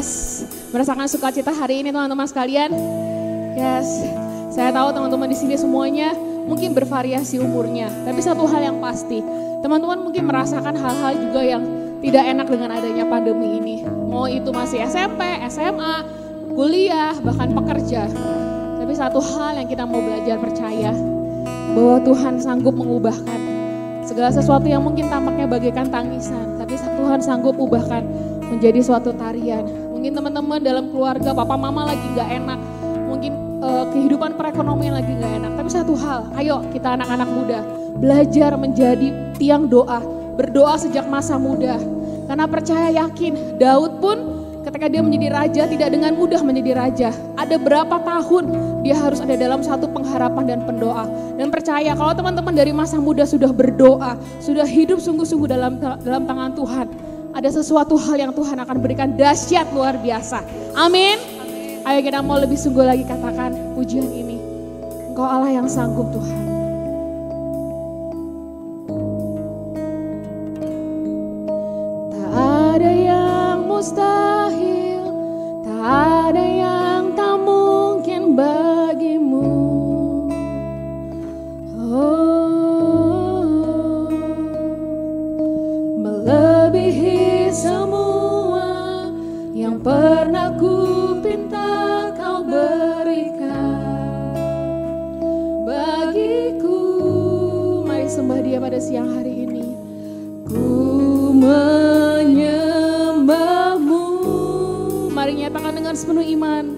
Yes, merasakan sukacita hari ini teman-teman sekalian. Yes, saya tahu teman-teman di sini semuanya mungkin bervariasi umurnya, tapi satu hal yang pasti, teman-teman mungkin merasakan hal-hal juga yang tidak enak dengan adanya pandemi ini. Mau itu masih SMP, SMA, kuliah, bahkan pekerja. Tapi satu hal yang kita mau belajar percaya, bahwa Tuhan sanggup mengubahkan segala sesuatu yang mungkin tampaknya bagaikan tangisan, tapi Tuhan sanggup ubahkan menjadi suatu tarian. Mungkin teman-teman dalam keluarga, papa mama lagi gak enak, mungkin kehidupan perekonomian lagi gak enak. Tapi satu hal, ayo kita anak-anak muda belajar menjadi tiang doa, berdoa sejak masa muda. Karena percaya yakin, Daud pun ketika dia menjadi raja tidak dengan mudah menjadi raja. Ada berapa tahun dia harus ada dalam satu pengharapan dan pendoa. Dan percaya kalau teman-teman dari masa muda sudah berdoa, sudah hidup sungguh-sungguh dalam tangan Tuhan, ada sesuatu hal yang Tuhan akan berikan dahsyat luar biasa. Amin. Ayo kita mau lebih sungguh lagi katakan pujian ini. Engkau Allah yang sanggup Tuhan. Tak ada yang mustahil, tak ada yang tak mungkin bagimu. Melebihi semua yang pernah ku pinta kau berikan bagiku. Mari sembah Dia pada siang hari ini. Ku menyembahmu. Mari nyatakan dengan sepenuh iman.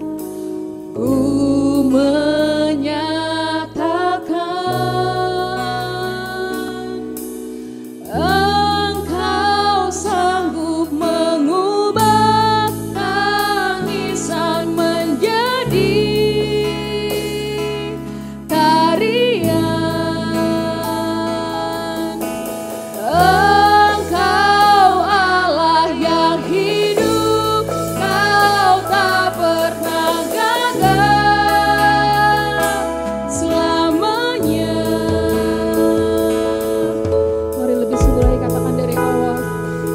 Ku menyatakan Engkau sanggup mengubah tangisan menjadi tarian. Engkau Allah yang hidup, Kau tak pernah gagal selamanya. Mari lebih sungguh lagi katakan dari awal,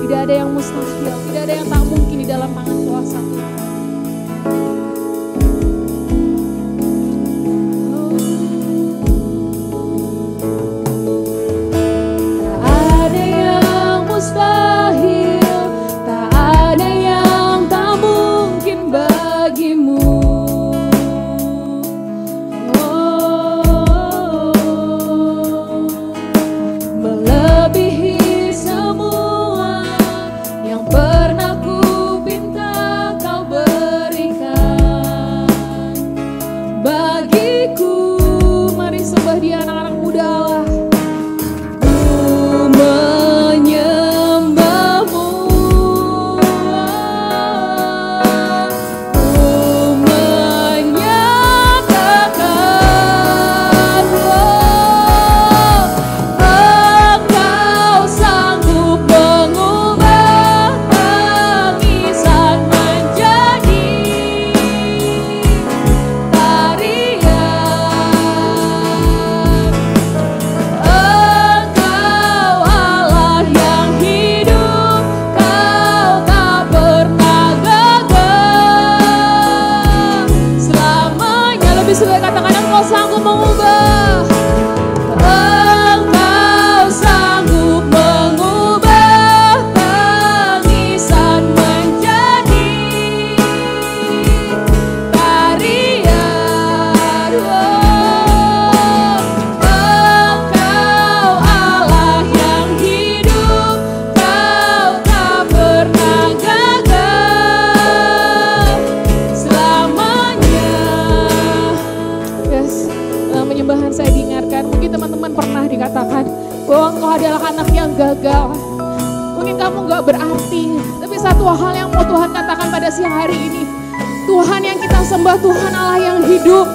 tidak ada yang mustahil, tidak ada yang tak mungkin di dalam tangan kuasa Tuhan. Tak ada yang mustahil, tak ada yang tak mungkin bagimu. Melebihi semua yang pernah ku pinta kau berikan bagiku. Mari sembah Dia anak-anak muda Allah. Ku menyembahmu, ku menyatakan Engkau sanggup mengubah tangisan menjadi tarian. Engkau Allah yang hidup, Kau tak pernah gagal selamanya. Lebih suka katakan Engkau sanggup mengubah. Engkau sanggup mengubah tangisan menjadi tarian. Engkau Allah yang hidup, Kau tak pernah gagal selamanya. Yes, dalam penyembahan saya diingatkan, mungkin teman-teman pernah dikatakan bahwa engkau adalah anak yang gagal. Mungkin kamu gak berarti, tapi satu hal yang mau Tuhan katakan pada siang hari ini, Tuhan yang kita sembah, Tuhan Allah yang hidup.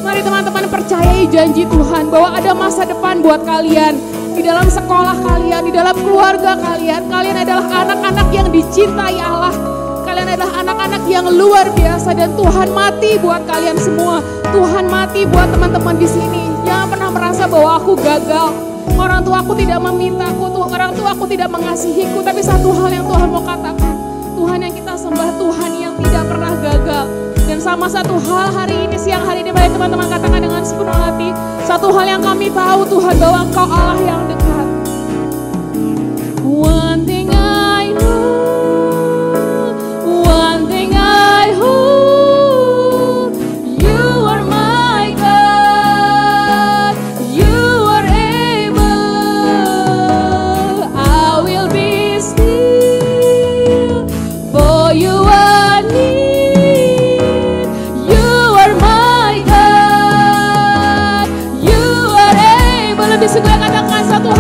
Mari teman-teman percayai janji Tuhan bahwa ada masa depan buat kalian. Di dalam sekolah kalian, di dalam keluarga kalian, kalian adalah anak-anak yang dicintai Allah. Kalian adalah anak-anak yang luar biasa dan Tuhan mati buat kalian semua. Tuhan mati buat teman-teman di sini. Jangan pernah merasa bahwa aku gagal. Orang tua aku tidak memintaku, orang tua aku tidak mengasihiku. Tapi satu hal yang Tuhan mau katakan, Tuhan yang kita kita sembah Tuhan yang tidak pernah gagal. Dan sama satu hal hari ini, siang hari ini, mari teman-teman katakan dengan sepenuh hati, satu hal yang kami tahu Tuhan, bahwa Engkau Allah yang dekat. One thing I know, one thing I hope, you are my God, you are able, I will be still, for you are near, you are my God, you are able. Lebih segera katakan satu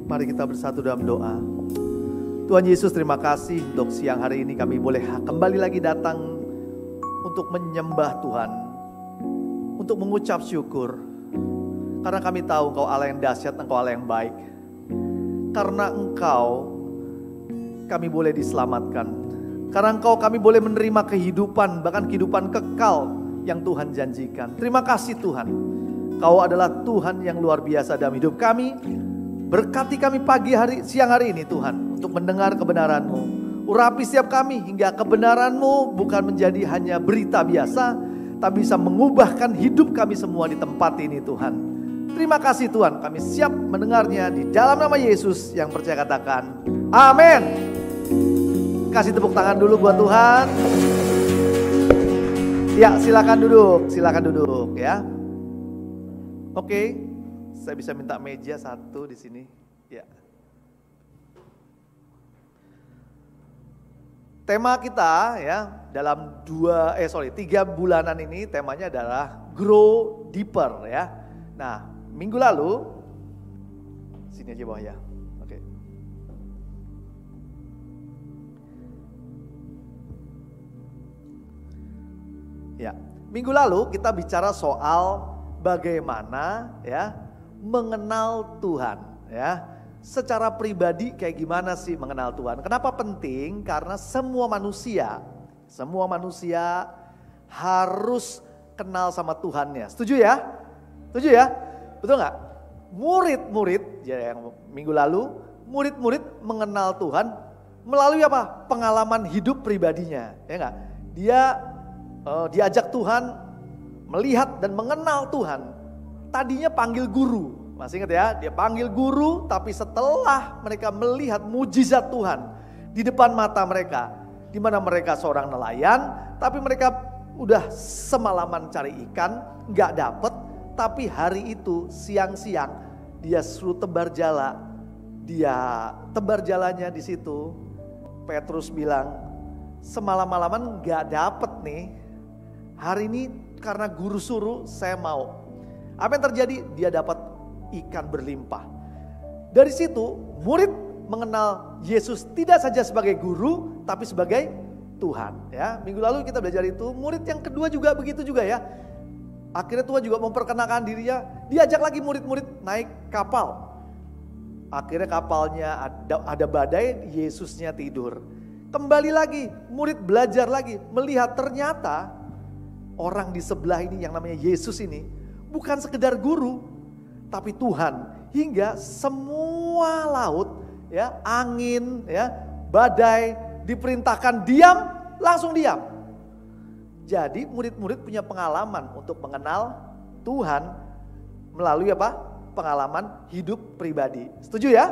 Mari kita bersatu dalam doa. Tuhan Yesus, terima kasih untuk siang hari ini kami boleh kembali lagi datang untuk menyembah Tuhan, untuk mengucap syukur. Karena kami tahu Engkau Allah yang dahsyat, Engkau Allah yang baik. Karena Engkau kami boleh diselamatkan. Karena Engkau kami boleh menerima kehidupan, bahkan kehidupan kekal yang Tuhan janjikan. Terima kasih Tuhan. Kau adalah Tuhan yang luar biasa dalam hidup kami. Berkati kami siang hari ini Tuhan, untuk mendengar kebenaran-Mu. Urapi setiap kami hingga kebenaran-Mu bukan menjadi hanya berita biasa, tapi bisa mengubahkan hidup kami semua di tempat ini Tuhan. Terima kasih Tuhan, kami siap mendengarnya di dalam nama Yesus yang percaya katakan amin. Kasih tepuk tangan dulu buat Tuhan. Ya, silakan duduk ya. Oke. Saya bisa minta meja satu di sini. Ya. Tema kita ya dalam 3 bulanan ini temanya adalah Grow Deeper ya. Nah, minggu lalu sini aja bawah ya. Oke. Ya, minggu lalu kita bicara soal bagaimana ya mengenal Tuhan ya. Secara pribadi kayak gimana sih mengenal Tuhan? Kenapa penting? Karena semua manusia harus kenal sama Tuhannya. Setuju ya? Setuju ya? Betul nggak? Murid-murid ya, yang minggu lalu, murid-murid mengenal Tuhan melalui apa? Pengalaman hidup pribadinya, ya nggak? Dia diajak Tuhan melihat dan mengenal Tuhan. Tadinya panggil guru, masih ingat ya? Dia panggil guru, tapi setelah mereka melihat mujizat Tuhan di depan mata mereka, di mana mereka seorang nelayan, tapi mereka udah semalaman cari ikan, nggak dapet. Tapi hari itu siang-siang dia suruh tebar jala, dia tebar jalanya di situ. Petrus bilang, semalam-malaman nggak dapet nih. Hari ini karena guru suruh, saya mau. Apa yang terjadi? Dia dapat ikan berlimpah. Dari situ murid mengenal Yesus tidak saja sebagai guru, tapi sebagai Tuhan. Ya, minggu lalu kita belajar itu. Murid yang kedua juga begitu juga ya. Akhirnya Tuhan juga memperkenalkan dirinya. Diajak lagi murid-murid naik kapal. Akhirnya kapalnya ada badai, Yesusnya tidur. Kembali lagi, murid belajar lagi, melihat ternyata orang di sebelah ini yang namanya Yesus ini bukan sekedar guru, tapi Tuhan. Hingga semua laut, ya, angin, ya, badai diperintahkan diam, langsung diam. Jadi murid-murid punya pengalaman untuk mengenal Tuhan melalui apa? Pengalaman hidup pribadi. Setuju ya?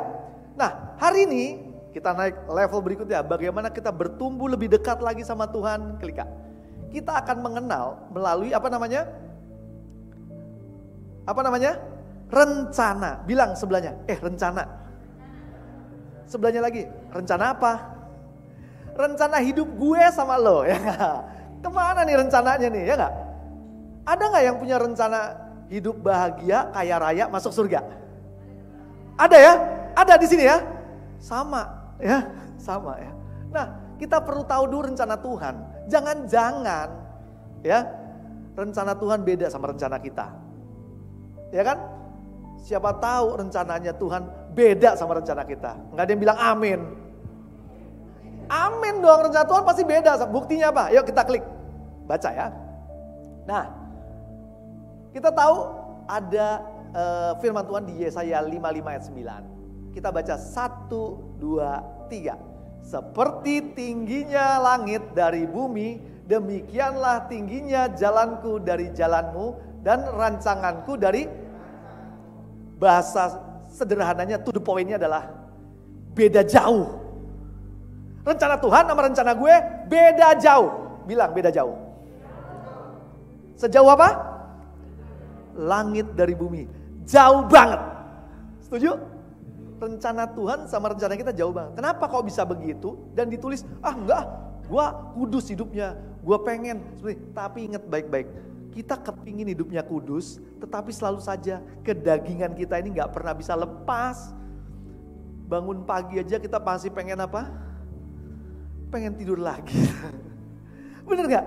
Nah, hari ini kita naik level berikutnya. Bagaimana kita bertumbuh lebih dekat lagi sama Tuhan? Klika. Kita akan mengenal melalui apa namanya? Apa namanya? Rencana. Bilang sebelahnya, rencana. Sebelahnya lagi, rencana apa? Rencana hidup gue sama lo, ya gak? Kemana nih rencananya nih, ya gak? Ada gak yang punya rencana hidup bahagia, kaya raya, masuk surga? Ada ya? Ada di sini ya? Sama ya? Sama ya. Nah, kita perlu tahu dulu rencana Tuhan. Jangan-jangan ya, rencana Tuhan beda sama rencana kita. Ya kan? Siapa tahu rencananya Tuhan beda sama rencana kita. Enggak ada yang bilang amin. Amin dong, rencana Tuhan pasti beda. Buktinya apa? Yuk kita klik. Baca ya. Nah, kita tahu ada firman Tuhan di Yesaya 55 ayat 9. Kita baca 1, 2, 3. Seperti tingginya langit dari bumi, demikianlah tingginya jalanku dari jalanmu dan rancanganku dari. Bahasa sederhananya, to the point-nya adalah beda jauh. Rencana Tuhan sama rencana gue beda jauh. Bilang beda jauh. Sejauh apa? Langit dari bumi. Jauh banget. Setuju? Rencana Tuhan sama rencana kita jauh banget. Kenapa kok bisa begitu? Dan ditulis, enggak, gue kudus hidupnya. Gue pengen. Tapi ingat baik-baik. Kita kepingin hidupnya kudus, tetapi selalu saja kedagingan kita ini gak pernah bisa lepas. bangun pagi aja kita pasti pengen apa? Pengen tidur lagi. Bener gak?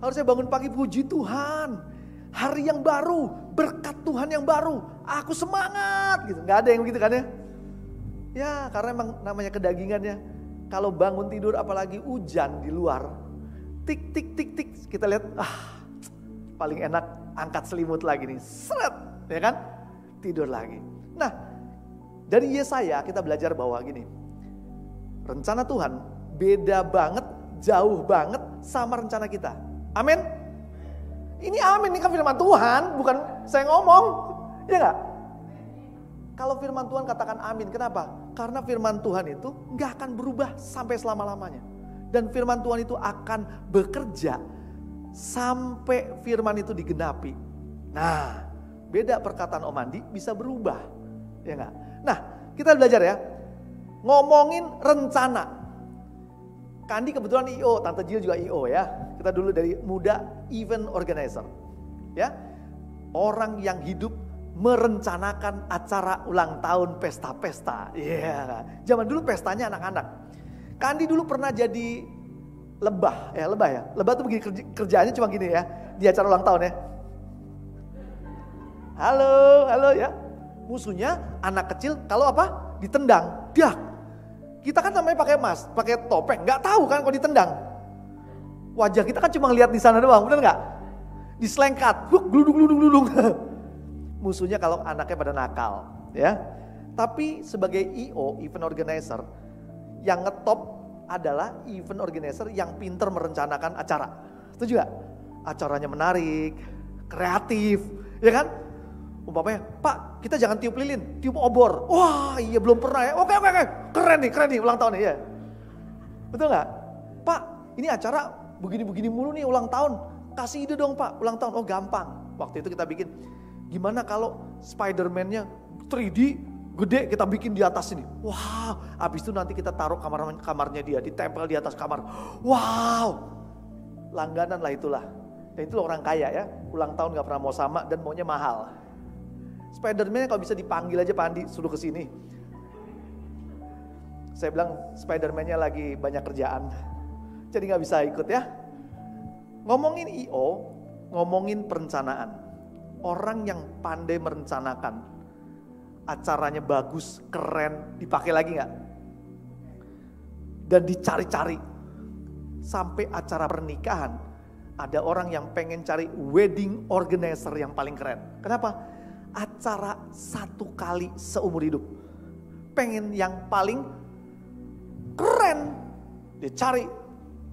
Harusnya bangun pagi puji Tuhan. Hari yang baru, berkat Tuhan yang baru. Aku semangat gitu. Gak ada yang begitu kan ya? Ya karena emang namanya kedagingannya. Kalau bangun tidur apalagi hujan di luar. Tik tik tik tik. Kita lihat paling enak angkat selimut lagi nih. Seret. Ya kan? Tidur lagi. Nah dari Yesaya kita belajar bahwa gini. Rencana Tuhan beda banget, jauh banget sama rencana kita. Amin. Ini amin, ini kan firman Tuhan, bukan saya ngomong. Ya gak? Kalau firman Tuhan katakan amin, kenapa? Karena firman Tuhan itu gak akan berubah sampai selama-lamanya. Dan firman Tuhan itu akan bekerja sampai firman itu digenapi. Nah, beda perkataan Om Andi bisa berubah. Ya gak? Nah, kita belajar ya. Ngomongin rencana. Kandi kebetulan IO, Tante Jill juga IO ya. Kita dulu dari muda event organizer. Ya. Orang yang hidup merencanakan acara ulang tahun pesta-pesta. Iya. Zaman dulu pestanya anak-anak. Kandi dulu pernah jadi lebah ya. Lebah tuh begini kerjaannya cuma gini ya. Di acara ulang tahun ya. Halo ya. Musuhnya anak kecil kalau apa? Ditendang. Dak. Kita kan namanya pakai topeng, nggak tahu kan kalau ditendang. Wajah kita kan cuma lihat di sana doang, bener nggak? Diselengkat, gludung. Musuhnya kalau anaknya pada nakal, ya. Tapi sebagai IO, event organizer, yang ngetop adalah event organizer yang pinter merencanakan acara. Setuju nggak? Acaranya menarik, kreatif, ya kan? Umpamanya, Pak kita jangan tiup lilin, tiup obor. Wah iya belum pernah ya, oke. Keren nih ulang tahun nih ya. Betul gak? Pak ini acara begini-begini mulu nih ulang tahun. Kasih ide dong Pak, ulang tahun. Oh gampang. Waktu itu kita bikin, gimana kalau Spider-Man-nya 3D gede kita bikin di atas ini. Wow, abis itu nanti kita taruh kamarnya dia, ditempel di atas kamar. Wow, langganan lah itulah. Dan itu orang kaya ya, ulang tahun gak pernah mau sama dan maunya mahal. Spider-Man kalau bisa dipanggil aja Pak Andi, suruh ke sini. Saya bilang Spider-Man-nya lagi banyak kerjaan. Jadi gak bisa ikut ya. Ngomongin IO, ngomongin perencanaan. Orang yang pandai merencanakan, acaranya bagus, keren, dipakai lagi gak? Dan dicari-cari. Sampai acara pernikahan, ada orang yang pengen cari wedding organizer yang paling keren. Kenapa? Acara satu kali seumur hidup. Pengen yang paling keren. Dia cari.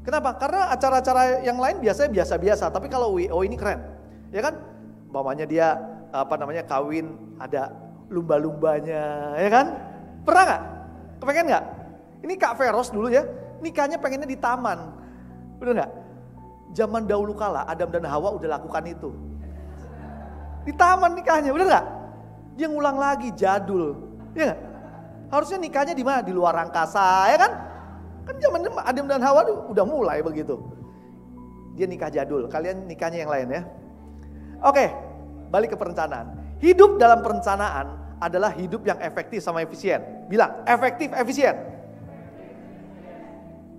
Kenapa? Karena acara-acara yang lain biasanya biasa-biasa. Tapi kalau WO ini keren. Ya kan? Umpamanya dia kawin ada lumba-lumbanya. Ya kan? Pernah gak? Kepengen gak? Ini Kak Veros dulu ya. Nikahnya pengennya di taman. Bener gak? Zaman dahulu kala Adam dan Hawa udah lakukan itu. Di taman nikahnya, bener gak? Dia ngulang lagi, jadul. Ya gak? Harusnya nikahnya di mana? Di luar angkasa, ya kan? Kan zaman Adam dan Hawa udah mulai begitu. Dia nikah jadul, kalian nikahnya yang lain ya. Oke, balik ke perencanaan. Hidup dalam perencanaan adalah hidup yang efektif sama efisien. Bilang, efektif, efisien.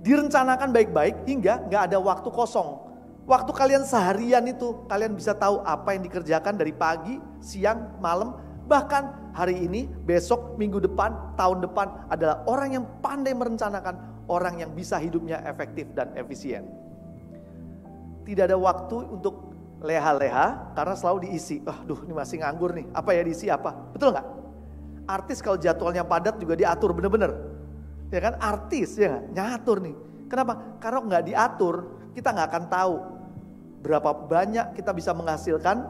Direncanakan baik-baik hingga gak ada waktu kosong. Waktu kalian seharian itu, kalian bisa tahu apa yang dikerjakan dari pagi, siang, malam, bahkan hari ini, besok, minggu depan, tahun depan adalah orang yang pandai merencanakan, orang yang bisa hidupnya efektif dan efisien. Tidak ada waktu untuk leha-leha karena selalu diisi. Ini masih nganggur nih, apa ya diisi apa? Betul nggak? Artis kalau jadwalnya padat juga diatur bener-bener. Ya kan artis ya nyatur nih. Kenapa? Karena nggak diatur, kita nggak akan tahu berapa banyak kita bisa menghasilkan,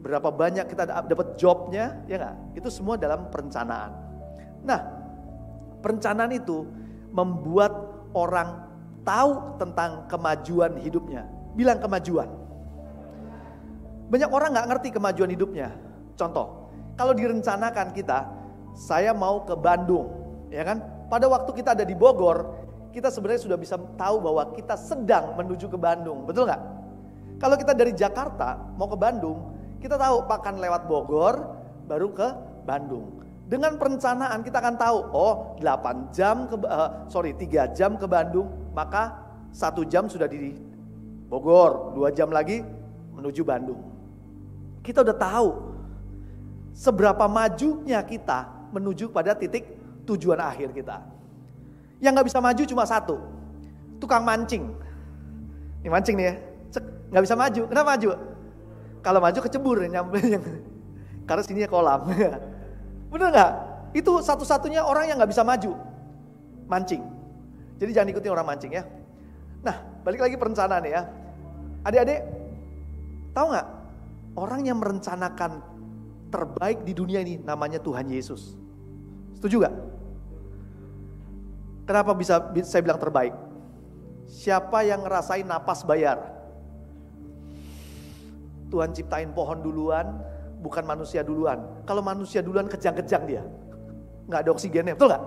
berapa banyak kita dapat jobnya, ya nggak? Itu semua dalam perencanaan. Nah, perencanaan itu membuat orang tahu tentang kemajuan hidupnya. Bilang kemajuan. Banyak orang nggak ngerti kemajuan hidupnya. Contoh, kalau direncanakan kita, saya mau ke Bandung, ya kan? Pada waktu kita ada di Bogor, kita sebenarnya sudah bisa tahu bahwa kita sedang menuju ke Bandung, betul nggak? Kalau kita dari Jakarta mau ke Bandung, kita tahu akan lewat Bogor, baru ke Bandung. Dengan perencanaan kita akan tahu, 3 jam ke Bandung, maka 1 jam sudah di Bogor, 2 jam lagi menuju Bandung. Kita udah tahu seberapa majunya kita menuju pada titik tujuan akhir kita. Yang gak bisa maju cuma satu, tukang mancing. Ini mancing nih ya, gak bisa maju. Kenapa maju? Kalau maju kecebur, karena sininya kolam. Bener gak? Itu satu-satunya orang yang gak bisa maju, mancing. Jadi jangan ikutin orang mancing ya. Nah, balik lagi perencanaan ya. Adik-adik, tahu gak? Orang yang merencanakan terbaik di dunia ini namanya Tuhan Yesus. Setuju gak? Kenapa bisa saya bilang terbaik? Siapa yang ngerasain napas bayar? Tuhan ciptain pohon duluan, bukan manusia duluan. Kalau manusia duluan kejang-kejang dia. Gak ada oksigennya, betul gak?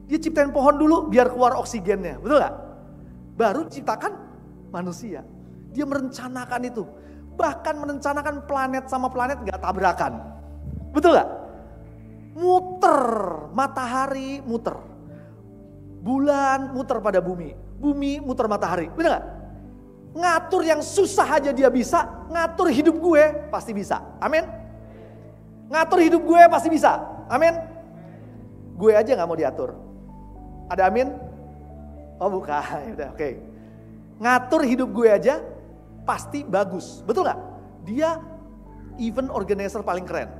Dia ciptain pohon dulu biar keluar oksigennya, betul gak? Baru ciptakan manusia. Dia merencanakan itu. Bahkan merencanakan planet sama planet gak tabrakan. Betul gak? Muter, matahari muter. Bulan muter pada bumi. Bumi muter matahari. Bener gak? Ngatur yang susah aja dia bisa. Ngatur hidup gue pasti bisa. Amin. Ngatur hidup gue pasti bisa. Amin. Gue aja gak mau diatur. Ada amin? Oh bukan. Udah, oke. Ngatur hidup gue aja pasti bagus. Betul gak? Dia event organizer paling keren.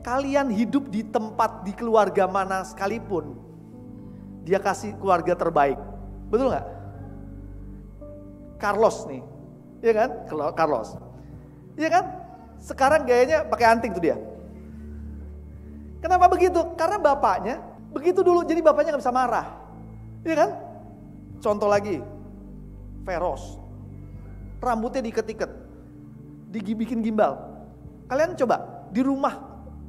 Kalian hidup di tempat, di keluarga mana sekalipun, dia kasih keluarga terbaik. Betul gak? Carlos nih, iya kan? Carlos, iya kan? Sekarang gayanya pakai anting tuh dia. Kenapa begitu? Karena bapaknya begitu dulu, jadi bapaknya gak bisa marah. Iya kan? Contoh lagi, Veros, rambutnya diiket-iket, dibikin gimbal. Kalian coba di rumah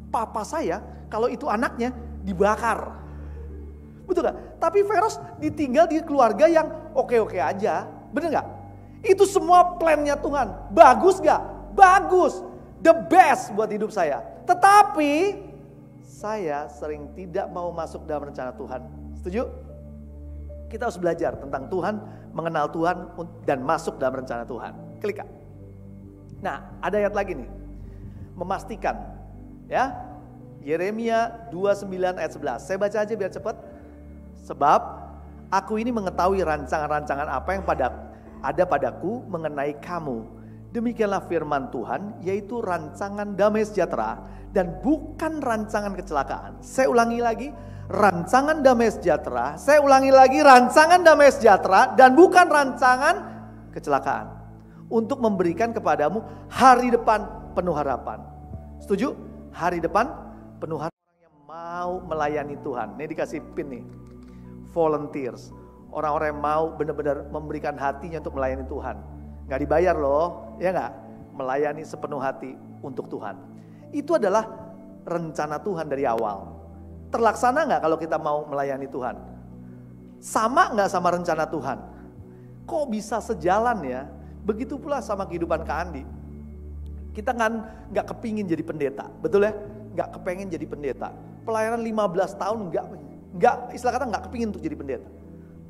papa saya, kalau itu anaknya dibakar. Betul gak? Tapi Veros ditinggal di keluarga yang oke-oke aja. Bener gak? Itu semua plannya Tuhan. Bagus gak? Bagus. The best buat hidup saya. Tetapi saya sering tidak mau masuk dalam rencana Tuhan. Setuju? Kita harus belajar tentang Tuhan, mengenal Tuhan dan masuk dalam rencana Tuhan. Klik. Nah, ada ayat lagi nih. Memastikan ya. Yeremia 29 ayat 11. Saya baca aja biar cepat. Sebab aku ini mengetahui rancangan-rancangan apa yang ada padaku mengenai kamu. Demikianlah firman Tuhan, yaitu rancangan damai sejahtera dan bukan rancangan kecelakaan. Saya ulangi lagi, rancangan damai sejahtera. Saya ulangi lagi, rancangan damai sejahtera dan bukan rancangan kecelakaan. Untuk memberikan kepadamu hari depan penuh harapan. Setuju? Hari depan penuh harapan. Orang yang mau melayani Tuhan. Ini dikasih pin nih. Volunteers. Orang-orang yang mau benar-benar memberikan hatinya untuk melayani Tuhan. Gak dibayar loh, ya gak? Melayani sepenuh hati untuk Tuhan. Itu adalah rencana Tuhan dari awal. Terlaksana gak kalau kita mau melayani Tuhan? Sama gak sama rencana Tuhan? Kok bisa sejalan ya? Begitu pula sama kehidupan Kak Andi. Kita kan gak kepingin jadi pendeta, betul ya? Gak kepengen jadi pendeta. Pelayanan 15 tahun istilah kata gak kepingin untuk jadi pendeta.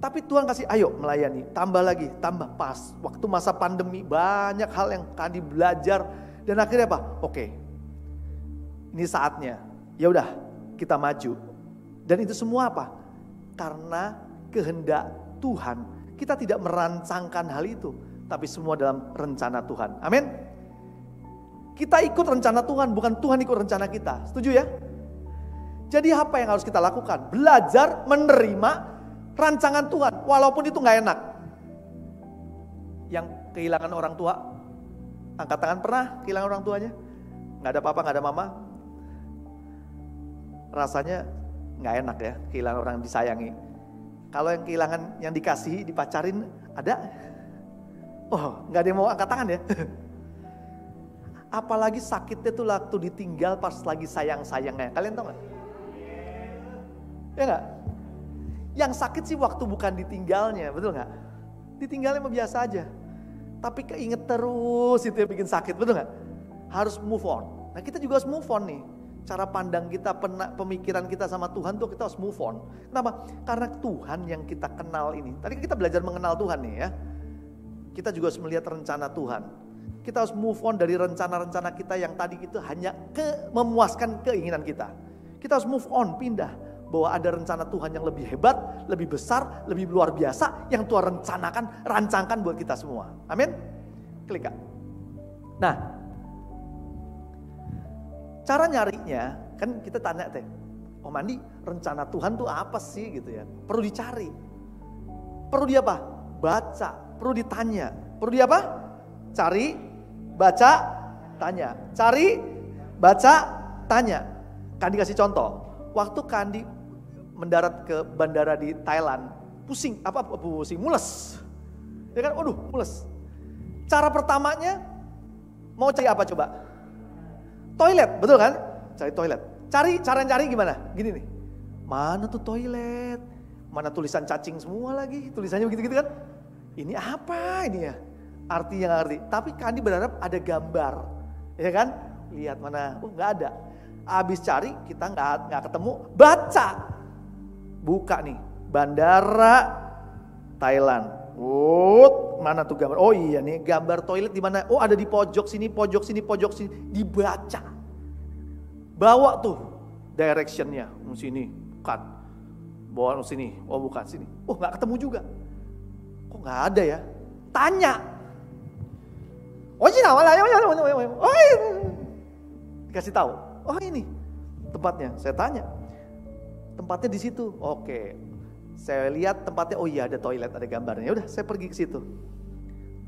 Tapi Tuhan kasih, ayo melayani, tambah lagi, tambah pas. Waktu masa pandemi banyak hal yang Kandi belajar dan akhirnya apa? Oke, ini saatnya. Ya udah, kita maju. Dan itu semua apa? Karena kehendak Tuhan. Kita tidak merancangkan hal itu, tapi semua dalam rencana Tuhan. Amin. Kita ikut rencana Tuhan, bukan Tuhan ikut rencana kita. Setuju ya? Jadi apa yang harus kita lakukan? Belajar menerima rancangan Tuhan, walaupun itu gak enak. Yang kehilangan orang tua, angkat tangan, pernah kehilangan orang tuanya? Gak ada papa, gak ada mama? Rasanya gak enak ya, kehilangan orang disayangi. Kalau yang kehilangan, yang dikasihi, dipacarin, ada? Oh, gak ada yang mau angkat tangan ya? Apalagi sakitnya tuh waktu ditinggal pas lagi sayang-sayangnya. Kalian tahu gak? Ya gak? Yang sakit sih waktu bukan ditinggalnya, betul gak? Ditinggalnya mah biasa aja. Tapi keinget terus itu yang bikin sakit, betul gak? Harus move on. Nah kita juga harus move on nih. cara pandang kita, pemikiran kita sama Tuhan tuh kita harus move on. Kenapa? Karena Tuhan yang kita kenal ini. Tadi kita belajar mengenal Tuhan nih ya. Kita juga harus melihat rencana Tuhan. Kita harus move on dari rencana-rencana kita yang tadi itu hanya memuaskan keinginan kita. Kita harus move on, pindah. Bahwa ada rencana Tuhan yang lebih hebat, lebih besar, lebih luar biasa. Yang Tuhan rancangkan buat kita semua. Amin. Klik Kak. Nah, cara nyarinya, kan kita tanya teh, Om Andi, rencana Tuhan tuh apa sih gitu ya? Perlu dicari. Perlu di apa? Baca. Perlu ditanya. Perlu di apa? Cari, baca, tanya. Cari, baca, tanya. Kandi kasih contoh. Waktu Kandi mendarat ke bandara di Thailand, pusing, mules. Ya kan, mules. Cara pertamanya, mau cari apa coba? Toilet, betul kan? Cari toilet. Cara cari gimana? Gini nih. Mana tuh toilet? Mana tulisan cacing semua lagi? Tulisannya begitu-gitu kan? Ini apa ini ya? Artinya nggak ngerti. Tapi Kandi berharap ada gambar. Ya kan? Lihat mana? Nggak ada. Abis cari, kita nggak ketemu. Baca. Buka nih. Bandara Thailand. Mana tuh gambar? Oh iya nih, gambar toilet di mana? Oh ada di pojok sini, pojok sini. Dibaca. Bawa tuh directionnya. Sini, bukan. Bawa sini. Oh bukan sini. Oh nggak ketemu juga. Kok nggak ada ya? Tanya. Oh ini dikasih tahu. Oh ini tempatnya. Saya tanya. Tempatnya di situ. Oke. Saya lihat tempatnya, oh iya ada toilet, ada gambarnya. Udah, saya pergi ke situ.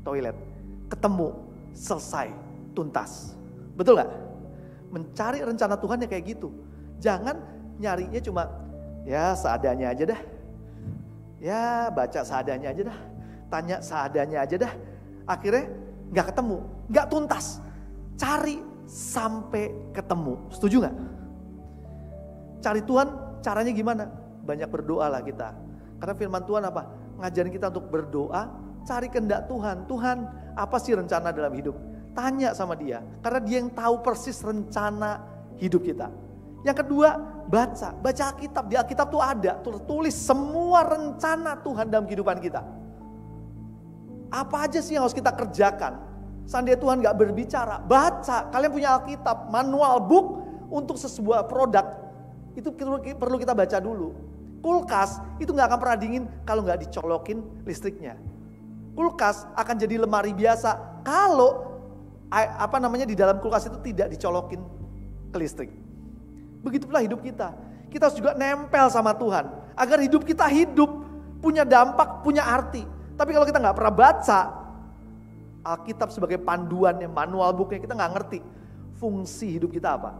Toilet. Ketemu, selesai, tuntas. Betul gak? Mencari rencana Tuhan ya kayak gitu. Jangan nyarinya cuma, ya seadanya aja dah. Ya baca seadanya aja dah. Tanya seadanya aja dah. Akhirnya gak ketemu, gak tuntas. Cari sampai ketemu. Setuju gak? Cari Tuhan, caranya gimana? Banyak berdoa lah kita. Karena firman Tuhan apa? Ngajarin kita untuk berdoa, cari kehendak Tuhan. Tuhan, apa sih rencana dalam hidup? Tanya sama dia. Karena dia yang tahu persis rencana hidup kita. Yang kedua, baca. Baca Alkitab. Di Alkitab tuh ada, tertulis semua rencana Tuhan dalam kehidupan kita. Apa aja sih yang harus kita kerjakan? Seandainya Tuhan gak berbicara, baca. Kalian punya Alkitab, manual book untuk sebuah produk. Itu perlu kita baca dulu. Kulkas itu gak akan pernah dingin kalau gak dicolokin listriknya. Kulkas akan jadi lemari biasa kalau di dalam kulkas itu tidak dicolokin ke listrik. Begitulah hidup kita. Kita harus juga nempel sama Tuhan agar hidup kita punya dampak, punya arti. Tapi kalau kita gak pernah baca Alkitab sebagai panduannya, manual booknya, kita gak ngerti fungsi hidup kita apa.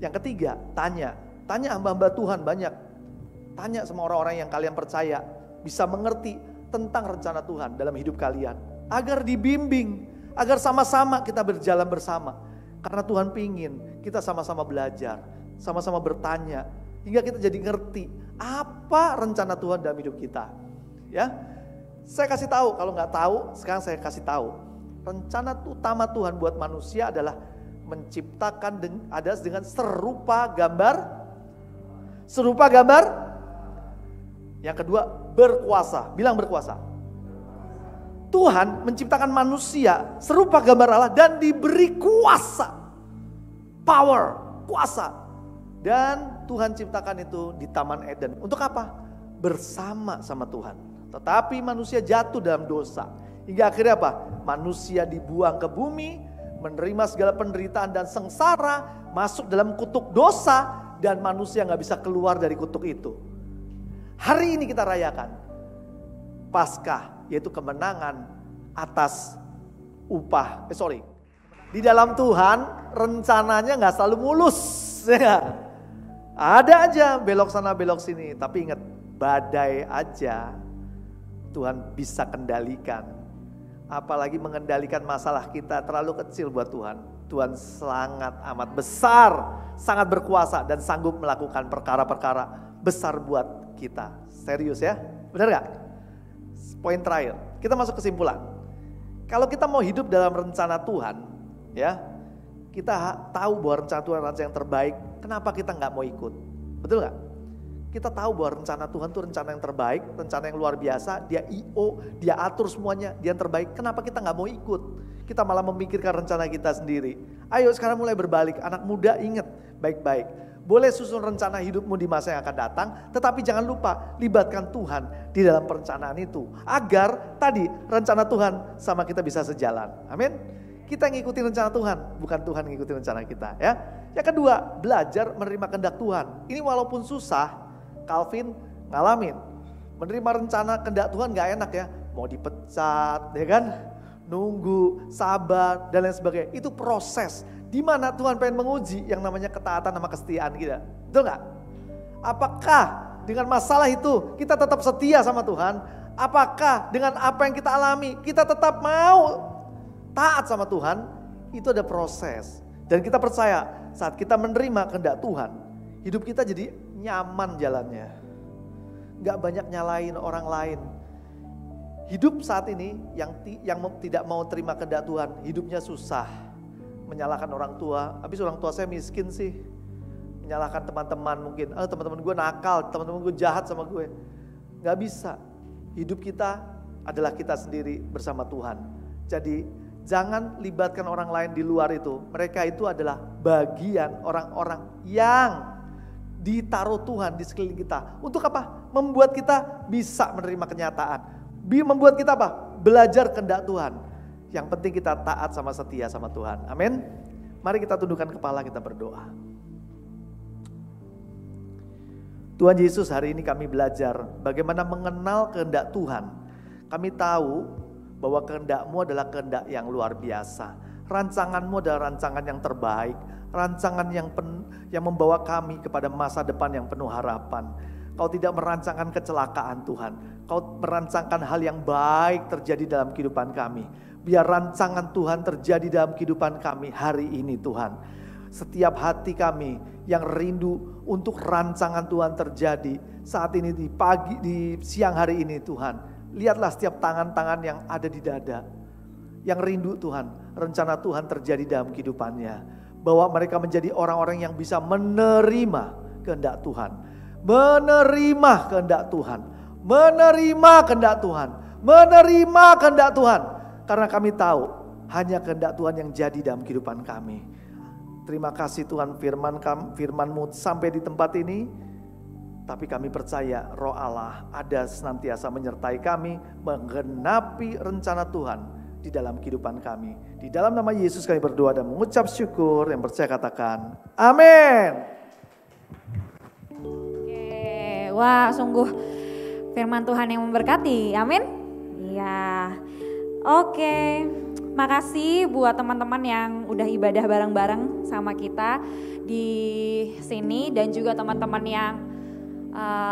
Yang ketiga, tanya hamba-hamba Tuhan banyak. Tanya sama orang-orang yang kalian percaya, bisa mengerti tentang rencana Tuhan dalam hidup kalian. Agar dibimbing, agar sama-sama kita berjalan bersama. Karena Tuhan pingin kita sama-sama belajar, sama-sama bertanya. Hingga kita jadi ngerti apa rencana Tuhan dalam hidup kita. Ya, saya kasih tahu, kalau nggak tahu, sekarang saya kasih tahu. Rencana utama Tuhan buat manusia adalah menciptakan dengan serupa gambar. Yang kedua, berkuasa. Bilang berkuasa. Tuhan menciptakan manusia serupa gambar Allah dan diberi kuasa. Power, kuasa. Dan Tuhan ciptakan itu di Taman Eden. Untuk apa? Bersama sama Tuhan. Tetapi manusia jatuh dalam dosa. Hingga akhirnya apa? Manusia dibuang ke bumi, menerima segala penderitaan dan sengsara, masuk dalam kutuk dosa, dan manusia gak bisa keluar dari kutuk itu. Hari ini kita rayakan Paskah, yaitu kemenangan atas Di dalam Tuhan rencananya gak selalu mulus. Ya. Ada aja belok sana belok sini, tapi ingat, badai aja Tuhan bisa kendalikan. Apalagi mengendalikan masalah kita terlalu kecil buat Tuhan. Tuhan sangat amat besar, sangat berkuasa dan sanggup melakukan perkara-perkara besar buat kita. Serius ya, benar gak? Poin terakhir, kita masuk kesimpulan. Kalau kita mau hidup dalam rencana Tuhan, ya, kita tahu bahwa rencana Tuhan rencana yang terbaik, kenapa kita nggak mau ikut? Betul nggak? Kita tahu bahwa rencana Tuhan itu rencana yang terbaik, rencana yang luar biasa, dia dia atur semuanya, dia yang terbaik. Kenapa kita nggak mau ikut? Kita malah memikirkan rencana kita sendiri. Ayo sekarang mulai berbalik, anak muda ingat baik-baik. Boleh susun rencana hidupmu di masa yang akan datang, tetapi jangan lupa libatkan Tuhan di dalam perencanaan itu. Agar tadi rencana Tuhan sama kita bisa sejalan. Amin. Kita ngikutin rencana Tuhan, bukan Tuhan ngikutin rencana kita ya. Yang kedua, belajar menerima kehendak Tuhan. Ini walaupun susah, Calvin ngalamin. Menerima rencana kehendak Tuhan gak enak ya. Mau dipecat ya kan, nunggu, sabar dan lain sebagainya. Itu proses di mana Tuhan pengen menguji yang namanya ketaatan sama kesetiaan kita. Betul gak? Apakah dengan masalah itu kita tetap setia sama Tuhan? Apakah dengan apa yang kita alami kita tetap mau taat sama Tuhan? Itu ada proses. Dan kita percaya saat kita menerima kehendak Tuhan, hidup kita jadi nyaman jalannya. Gak banyak nyalain orang lain. Hidup saat ini yang tidak mau terima kehendak Tuhan, hidupnya susah. Menyalahkan orang tua, habis orang tua saya miskin sih. Menyalahkan teman-teman mungkin, teman-teman gue nakal, teman-teman gue jahat sama gue. Gak bisa. Hidup kita adalah kita sendiri bersama Tuhan. Jadi jangan libatkan orang lain di luar itu. Mereka itu adalah bagian orang-orang yang ditaruh Tuhan di sekeliling kita. Untuk apa? Membuat kita bisa menerima kenyataan. Membuat kita apa? Belajar kehendak Tuhan. Yang penting kita taat sama setia sama Tuhan. Amin. Mari kita tundukkan kepala, kita berdoa. Tuhan Yesus, hari ini kami belajar bagaimana mengenal kehendak Tuhan. Kami tahu bahwa kehendak-Mu adalah kehendak yang luar biasa. Rancangan-Mu adalah rancangan yang terbaik. Rancangan yang membawa kami kepada masa depan yang penuh harapan. Kau tidak merancangkan kecelakaan Tuhan. Kau merancangkan hal yang baik terjadi dalam kehidupan kami. Biar rancangan Tuhan terjadi dalam kehidupan kami hari ini Tuhan. Setiap hati kami yang rindu untuk rancangan Tuhan terjadi saat ini di siang hari ini Tuhan. Lihatlah setiap tangan-tangan yang ada di dada. Yang rindu Tuhan, rencana Tuhan terjadi dalam kehidupannya. Bahwa mereka menjadi orang-orang yang bisa menerima kehendak Tuhan. Menerima kehendak Tuhan. Menerima kehendak Tuhan. Menerima kehendak Tuhan. Karena kami tahu hanya kehendak Tuhan yang jadi dalam kehidupan kami. Terima kasih Tuhan firman-Mu sampai di tempat ini. Tapi kami percaya Roh Allah ada senantiasa menyertai kami. Menggenapi rencana Tuhan di dalam kehidupan kami. Di dalam nama Yesus kami berdoa dan mengucap syukur. Yang percaya katakan amin. Oke, wah sungguh firman Tuhan yang memberkati, amin. Iya, oke. Makasih buat teman-teman yang udah ibadah bareng-bareng sama kita di sini. Dan juga teman-teman yang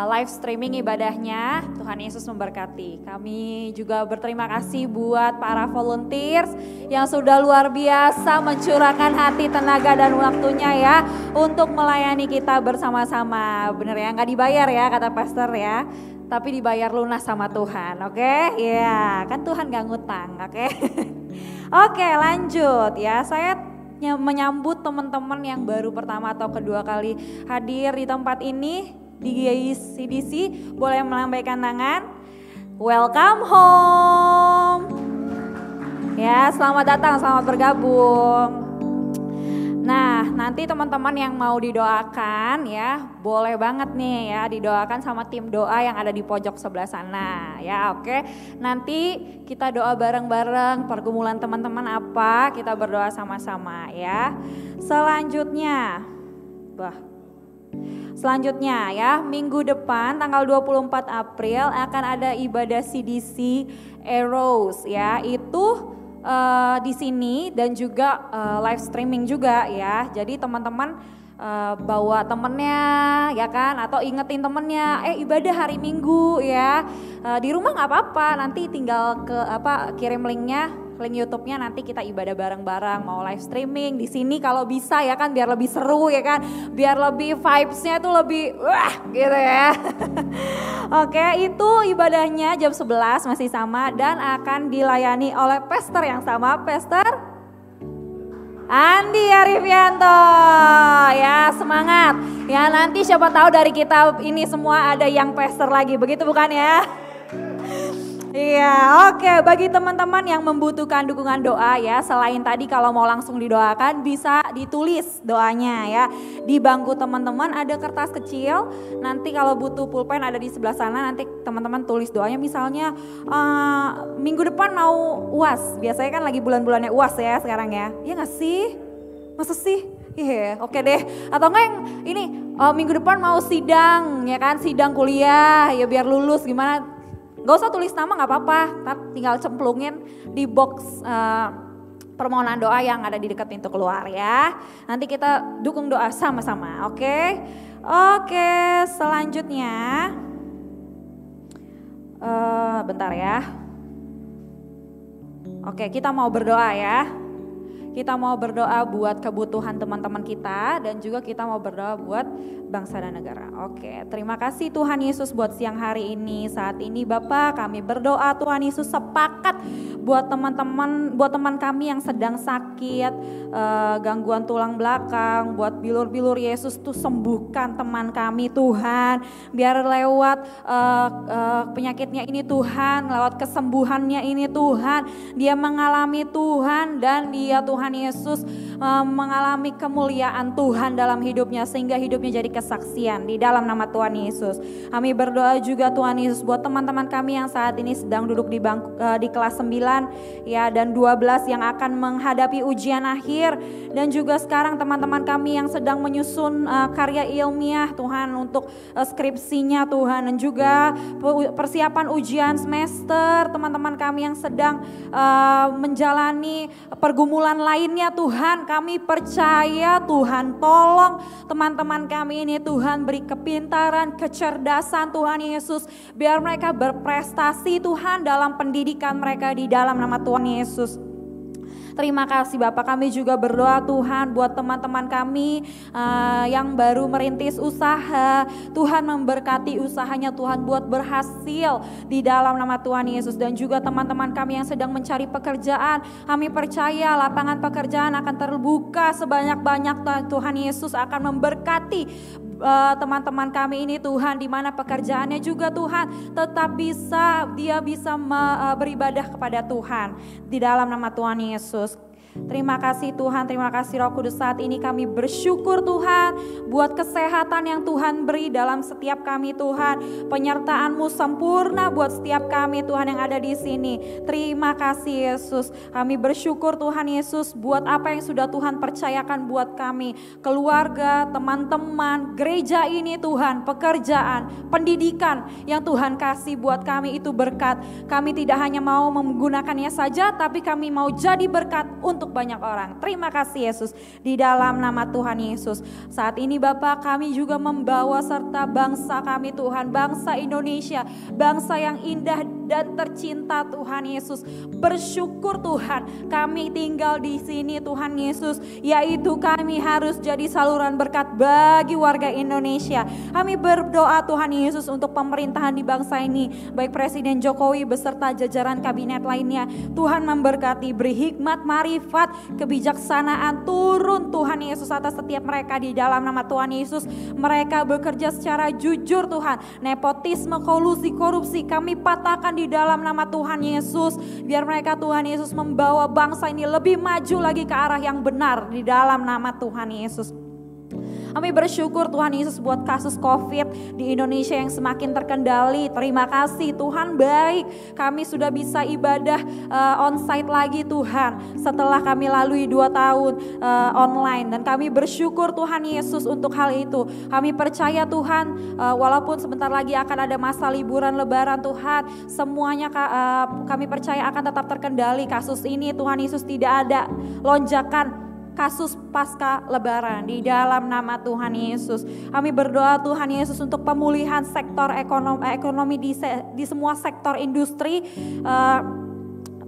live streaming ibadahnya. Tuhan Yesus memberkati. Kami juga berterima kasih buat para volunteers yang sudah luar biasa mencurahkan hati, tenaga dan waktunya ya untuk melayani kita bersama-sama. Bener ya, gak dibayar ya kata pastor ya, tapi dibayar lunas sama Tuhan, oke? Ya, kan Tuhan gak ngutang, oke? Oke, lanjut ya. Saya menyambut teman-teman yang baru pertama atau kedua kali hadir di tempat ini di GICDC, boleh melambaikan tangan. Welcome home. Ya, selamat datang, selamat bergabung. Nah, nanti teman-teman yang mau didoakan ya, boleh banget nih ya didoakan sama tim doa yang ada di pojok sebelah sana ya, oke. Nanti kita doa bareng-bareng, pergumulan teman-teman apa, kita berdoa sama-sama ya. Selanjutnya ya, minggu depan tanggal 24 April akan ada ibadah CDC Eros ya, itu di sini dan juga live streaming juga ya. Jadi teman-teman bawa temennya ya kan, atau ingetin temennya ibadah hari Minggu ya. Di rumah nggak apa-apa, nanti tinggal kirim linknya, link YouTube-nya, nanti kita ibadah bareng-bareng, mau live streaming di sini kalau bisa ya kan, biar lebih seru ya kan, biar lebih vibes-nya tuh lebih wah gitu ya. Oke, itu ibadahnya jam 11 masih sama dan akan dilayani oleh pastor yang sama, Pastor Andi Arifianto. Ya, semangat. Ya, nanti siapa tahu dari kita ini semua ada yang pester lagi. Begitu bukan ya? Iya, oke. Bagi teman-teman yang membutuhkan dukungan doa ya, selain tadi kalau mau langsung didoakan bisa ditulis doanya ya. Di bangku teman-teman ada kertas kecil. Nanti kalau butuh pulpen ada di sebelah sana. Nanti teman-teman tulis doanya. Misalnya minggu depan mau UAS. Biasanya kan lagi bulan-bulannya UAS ya sekarang ya. Iya nggak sih? Masa sih? Iya, oke deh. Atau enggak yang ini minggu depan mau sidang ya kan? Sidang kuliah ya biar lulus gimana? Gak usah tulis nama gak apa-apa, tinggal cemplungin di box permohonan doa yang ada di dekat pintu keluar ya. Nanti kita dukung doa sama-sama, oke? Oke, selanjutnya, bentar ya. Oke, kita mau berdoa ya. Kita mau berdoa buat kebutuhan teman-teman kita dan juga kita mau berdoa buat bangsa dan negara. Oke, terima kasih Tuhan Yesus buat siang hari ini. Saat ini Bapak kami berdoa Tuhan Yesus sepakat buat teman-teman, buat teman kami yang sedang sakit, gangguan tulang belakang, buat bilur-bilur Yesus tuh sembuhkan teman kami Tuhan. Biar lewat penyakitnya ini Tuhan, lewat kesembuhannya ini Tuhan, dia mengalami Tuhan dan dia Tuhan Yesus mengalami kemuliaan Tuhan dalam hidupnya sehingga hidupnya jadi kesaksian di dalam nama Tuhan Yesus. Kami berdoa juga Tuhan Yesus buat teman-teman kami yang saat ini sedang duduk di bangku di kelas 9 ya dan 12 yang akan menghadapi ujian akhir dan juga sekarang teman-teman kami yang sedang menyusun karya ilmiah Tuhan untuk skripsinya Tuhan dan juga persiapan ujian semester teman-teman kami yang sedang menjalani pergumulan lainnya Tuhan, kami percaya Tuhan tolong teman-teman kami ini Tuhan beri kepintaran, kecerdasan Tuhan Yesus biar mereka berprestasi Tuhan dalam pendidikan mereka di dalam nama Tuhan Yesus. Terima kasih Bapak, kami juga berdoa Tuhan buat teman-teman kami yang baru merintis usaha. Tuhan memberkati usahanya Tuhan buat berhasil di dalam nama Tuhan Yesus. Dan juga teman-teman kami yang sedang mencari pekerjaan. Kami percaya lapangan pekerjaan akan terbuka sebanyak-banyak Tuhan Yesus akan memberkati teman-teman kami ini Tuhan, di mana pekerjaannya juga Tuhan tetap bisa beribadah kepada Tuhan di dalam nama Tuhan Yesus. Terima kasih Tuhan, terima kasih Roh Kudus. Saat ini kami bersyukur Tuhan buat kesehatan yang Tuhan beri dalam setiap kami Tuhan. Penyertaan-Mu sempurna buat setiap kami Tuhan yang ada di sini. Terima kasih Yesus. Kami bersyukur Tuhan Yesus buat apa yang sudah Tuhan percayakan buat kami. Keluarga, teman-teman, gereja ini Tuhan, pekerjaan, pendidikan yang Tuhan kasih buat kami itu berkat. Kami tidak hanya mau menggunakannya saja, tapi kami mau jadi berkat untuk banyak orang. Terima kasih Yesus di dalam nama Tuhan Yesus. Saat ini Bapak kami juga membawa serta bangsa kami Tuhan, bangsa Indonesia, bangsa yang indah dan tercinta Tuhan Yesus. Bersyukur Tuhan kami tinggal di sini Tuhan Yesus, yaitu kami harus jadi saluran berkat bagi warga Indonesia. Kami berdoa Tuhan Yesus untuk pemerintahan di bangsa ini, baik Presiden Jokowi beserta jajaran kabinet lainnya. Tuhan memberkati, beri hikmat, marifat, kebijaksanaan turun Tuhan Yesus atas setiap mereka di dalam nama Tuhan Yesus. Mereka bekerja secara jujur Tuhan, nepotisme, kolusi, korupsi kami patahkan di dalam nama Tuhan Yesus. Biar mereka Tuhan Yesus membawa bangsa ini lebih maju lagi ke arah yang benar di dalam nama Tuhan Yesus. Kami bersyukur Tuhan Yesus buat kasus COVID di Indonesia yang semakin terkendali. Terima kasih Tuhan baik. Kami sudah bisa ibadah onsite lagi Tuhan. Setelah kami lalui 2 tahun online. Dan kami bersyukur Tuhan Yesus untuk hal itu. Kami percaya Tuhan walaupun sebentar lagi akan ada masa liburan lebaran Tuhan. Semuanya kami percaya akan tetap terkendali. Kasus ini Tuhan Yesus tidak ada lonjakan kasus pasca lebaran di dalam nama Tuhan Yesus. Kami berdoa Tuhan Yesus untuk pemulihan sektor ekonomi di semua sektor industri.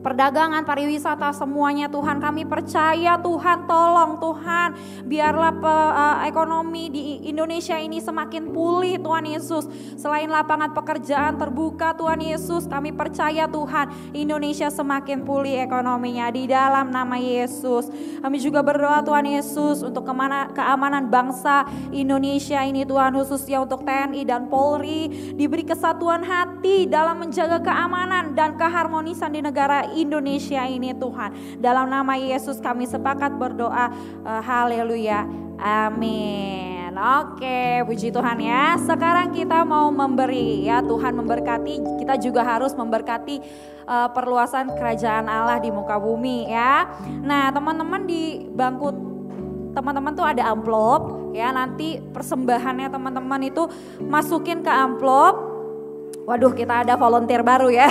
perdagangan, pariwisata, semuanya Tuhan kami percaya Tuhan, tolong Tuhan, biarlah ekonomi di Indonesia ini semakin pulih Tuhan Yesus. Selain lapangan pekerjaan terbuka Tuhan Yesus, kami percaya Tuhan Indonesia semakin pulih ekonominya di dalam nama Yesus. Kami juga berdoa Tuhan Yesus untuk keamanan bangsa Indonesia ini Tuhan, khususnya untuk TNI dan Polri, diberi kesatuan hati dalam menjaga keamanan dan keharmonisan di negara Indonesia ini Tuhan. Dalam nama Yesus kami sepakat berdoa, haleluya, amin. Oke, puji Tuhan ya. Sekarang kita mau memberi ya, Tuhan memberkati, kita juga harus memberkati perluasan kerajaan Allah di muka bumi ya. Nah teman-teman, di bangku teman-teman tuh ada amplop ya, nanti persembahannya teman-teman itu masukin ke amplop. Waduh, kita ada volunteer baru ya.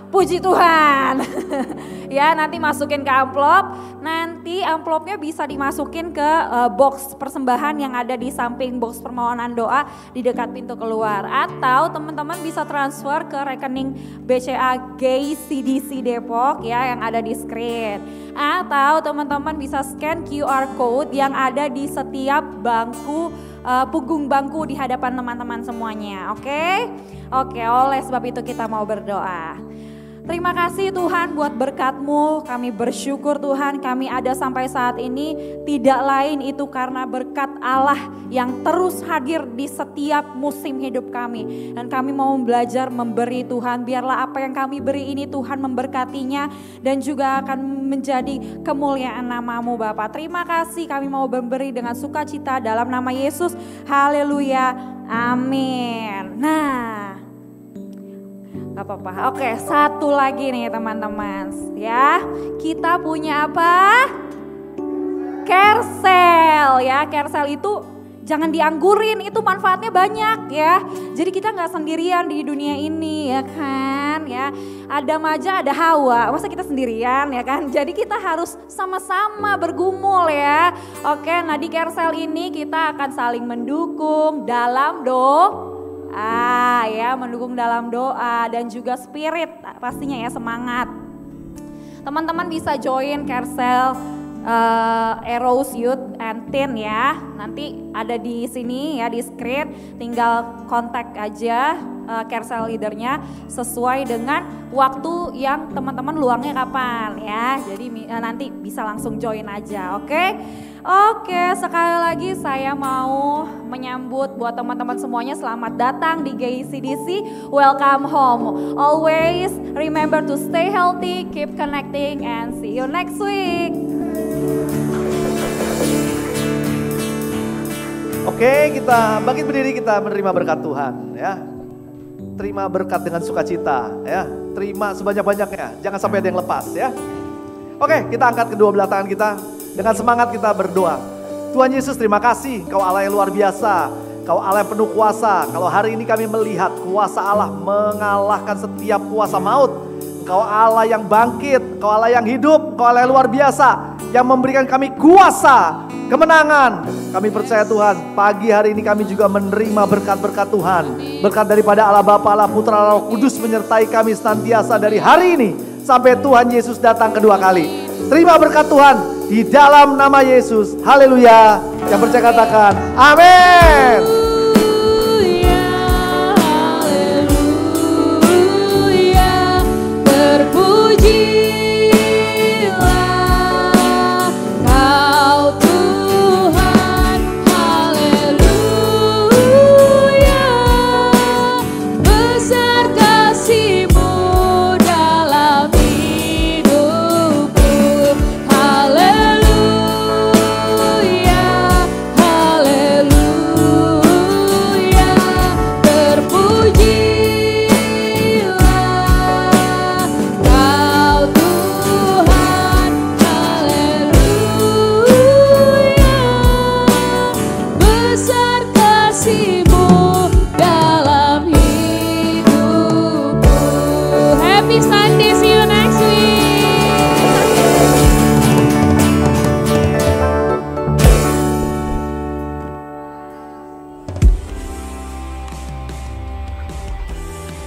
Puji Tuhan. Ya, nanti masukin ke amplop. Nanti amplopnya bisa dimasukin ke box persembahan yang ada di samping box permohonan doa di dekat pintu keluar. Atau teman-teman bisa transfer ke rekening BCA GCDC Depok ya, yang ada di screen. Atau teman-teman bisa scan QR code yang ada di setiap bangku, punggung bangku di hadapan teman-teman semuanya. Oke? Oke, oleh sebab itu kita mau berdoa. Terima kasih Tuhan buat berkat-Mu, kami bersyukur Tuhan kami ada sampai saat ini, tidak lain itu karena berkat Allah yang terus hadir di setiap musim hidup kami. Dan kami mau belajar memberi Tuhan, biarlah apa yang kami beri ini Tuhan memberkatinya dan juga akan menjadi kemuliaan nama-Mu Bapa. Terima kasih, kami mau memberi dengan sukacita dalam nama Yesus, haleluya, amin. Nah, gak apa-apa. Oke, satu lagi nih teman-teman ya. Kita punya apa? Carousel ya. Carousel itu jangan dianggurin, itu manfaatnya banyak ya. Jadi kita gak sendirian di dunia ini ya kan ya. Adam aja ada Hawa, masa kita sendirian ya kan. Jadi kita harus sama-sama bergumul ya. Oke, nah di carousel ini kita akan saling mendukung dalam ya, mendukung dalam doa dan juga spirit pastinya ya, semangat. Teman-teman bisa join carousel Eros Youth and Teen ya. Nanti ada di sini ya di screen, tinggal kontak aja carousel leadernya sesuai dengan waktu yang teman-teman luangnya kapan ya. Jadi nanti bisa langsung join aja, oke? Oke, sekali lagi saya mau menyambut buat teman-teman semuanya, selamat datang di GCDC, welcome home. Always remember to stay healthy, keep connecting, and see you next week. Oke, kita bangkit berdiri, kita menerima berkat Tuhan ya. Terima berkat dengan sukacita ya. Terima sebanyak-banyaknya, jangan sampai ada yang lepas ya. Oke, kita angkat kedua belah tangan kita. Dengan semangat kita berdoa. Tuhan Yesus, terima kasih, Kau Allah yang luar biasa, Kau Allah yang penuh kuasa. Kalau hari ini kami melihat kuasa Allah mengalahkan setiap kuasa maut. Kau Allah yang bangkit, Kau Allah yang hidup, Kau Allah yang luar biasa, yang memberikan kami kuasa, kemenangan. Kami percaya Tuhan, pagi hari ini kami juga menerima berkat-berkat Tuhan. Berkat daripada Allah Bapa, Allah Putra, Allah Roh Kudus menyertai kami senantiasa dari hari ini sampai Tuhan Yesus datang kedua kali. Terima berkat Tuhan di dalam nama Yesus. Haleluya. Yang percaya katakan amin.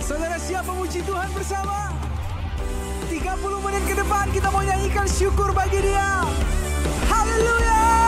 Saudara siap memuji Tuhan bersama? 3, 30 menit ke depan kita mau nyanyikan syukur bagi Dia. Haleluya.